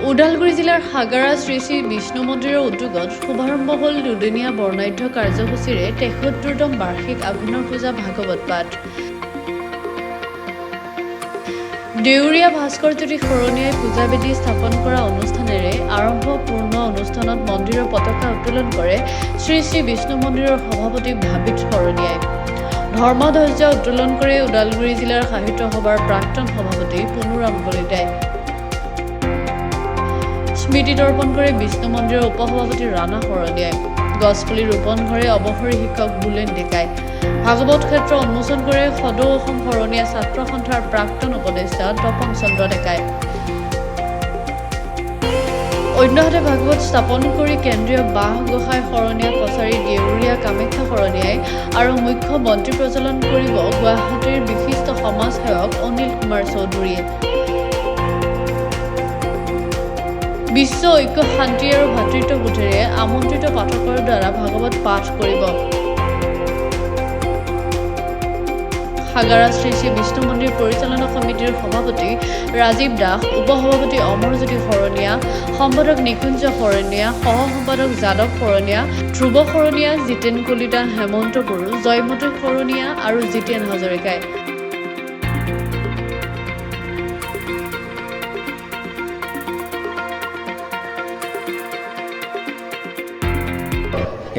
ওদালগুৰি জিলাৰ সাগাৰা শ্ৰী শ্ৰী বিষ্ণু মন্দিৰৰ উদ্যোগত শুভাৰম্ভ হ'ল দুদিনীয়া বৰ্ণাঢ্য কাৰ্যসূচীৰে ৭৩তম বাৰ্ষিক আঘোণৰ পূজা ভাগৱত পাঠ। দেউৰীয়া ভাস্কৰজ্যোতি শৰণীয়াই পূজাবেদী স্থাপন কৰা অনুষ্ঠানেৰে আৰম্ভ পূৰ্ণ অনুষ্ঠানত মন্দিৰৰ পতাকা উত্তোলন কৰে শ্ৰী শ্ৰী বিষ্ণু মন্দিৰৰ সভাপতি ভাবিত শৰণীয়াই। ধৰ্মধ্বজা উত্তোলন কৰে ওদালগুৰি জিলাৰ সাহিত্য সভাৰ প্ৰাক্তন সভাপতি পুনুৰাম কলিতাই। স্মৃতি দৰ্পণ কৰে বিষ্ণু মন্দিৰৰ উপসভাপতি ৰাণা শৰণীয়াই। গছপুলি ৰোপণ কৰে অৱসৰী শিক্ষক বুলেন ডেকাই। ভাগৱত ক্ষেত্ৰ উন্মোচন কৰে সদৌ অসম শৰণীয়া ছাত্ৰ সন্থাৰ প্ৰাক্তন উপদেষ্টা তপন চন্দ্ৰ ডেকাই। অন্যহাতে ভাগৱত স্থাপন কৰি কেন্দ্ৰীয় বাঁহ গোসাঁই শৰণীয়া কছাৰী দেউৰীয়া কামাখ্যা শৰণীয়াই আৰু মুখ্য মন্ত্ৰী প্ৰজ্বলন কৰিব গুৱাহাটীৰ বিশিষ্ট সমাজসেৱক অনিল কুমাৰ চৌধুৰীয়ে। বিশ্ব ঐক্য শান্তি আৰু ভাতৃত্ববোধেৰে আমন্ত্ৰিত পাঠকৰ দ্বাৰা ভাগৱত পাঠ কৰিব। সাগাৰা শ্ৰী শ্ৰী বিষ্ণু মন্দিৰ পৰিচালনা সমিতিৰ সভাপতি ৰাজীৱ দাস, উপসভাপতি অমৰজ্যোতি শৰণীয়া, সম্পাদক নিকুঞ্জ শৰণীয়া, সহ-সম্পাদক যাদৱ শৰণীয়া, ধ্ৰুৱ শৰণীয়া, জিতেন কলিতা, হেমন্ত বড়ো, জয়মতী শৰণীয়া আৰু জিতেন হাজৰিকাই।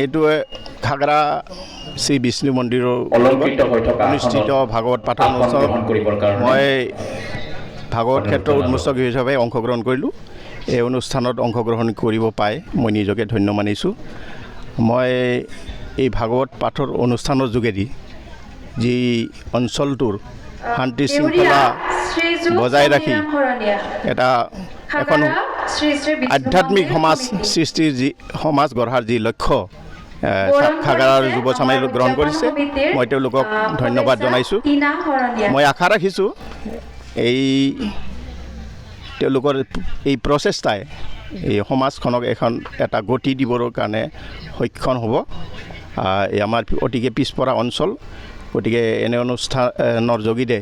এইটোৱে খাগৰা শ্ৰী বিষ্ণু মন্দিৰৰ অনুষ্ঠিত ভাগৱত পাঠৰ অনুষ্ঠানত মই ভাগৱত ক্ষেত্ৰৰ উন্মোচক হিচাপে অংশগ্ৰহণ কৰিলোঁ। এই অনুষ্ঠানত অংশগ্ৰহণ কৰিব পাই মই নিজকে ধন্য মানিছোঁ। মই এই ভাগৱত পাঠৰ অনুষ্ঠানৰ যোগেদি যি অঞ্চলটোৰ শান্তি শৃংখলা বজাই ৰাখি এখন আধ্যাত্মিক সমাজ সৃষ্টিৰ যি সমাজ গঢ়াৰ যি লক্ষ্য খাগাৰাৰ যুৱ চামে গ্ৰহণ কৰিছে, মই তেওঁলোকক ধন্যবাদ জনাইছোঁ। মই আশা ৰাখিছোঁ তেওঁলোকৰ এই প্ৰচেষ্টাই এই সমাজখনক এটা গতি দিবৰ কাৰণে সক্ষম হ'ব। এই আমাৰ অতিকে পিছপৰা অঞ্চল, গতিকে এনে অনুষ্ঠানৰ যোগেদি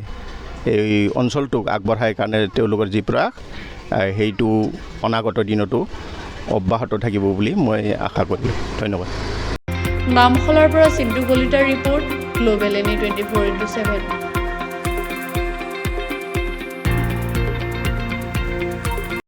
এই অঞ্চলটোক আগবঢ়াই কাৰণে তেওঁলোকৰ যি প্ৰয়াস সেইটো অনাগত দিনতো অব্যাহত থাকিব বুলি মই আশা কৰিলোঁ। ধন্যবাদ। নামখলাৰ পৰা চিন্তু কলিতাৰ ৰিপৰ্ট, গ্ল'বেল NE 24/7।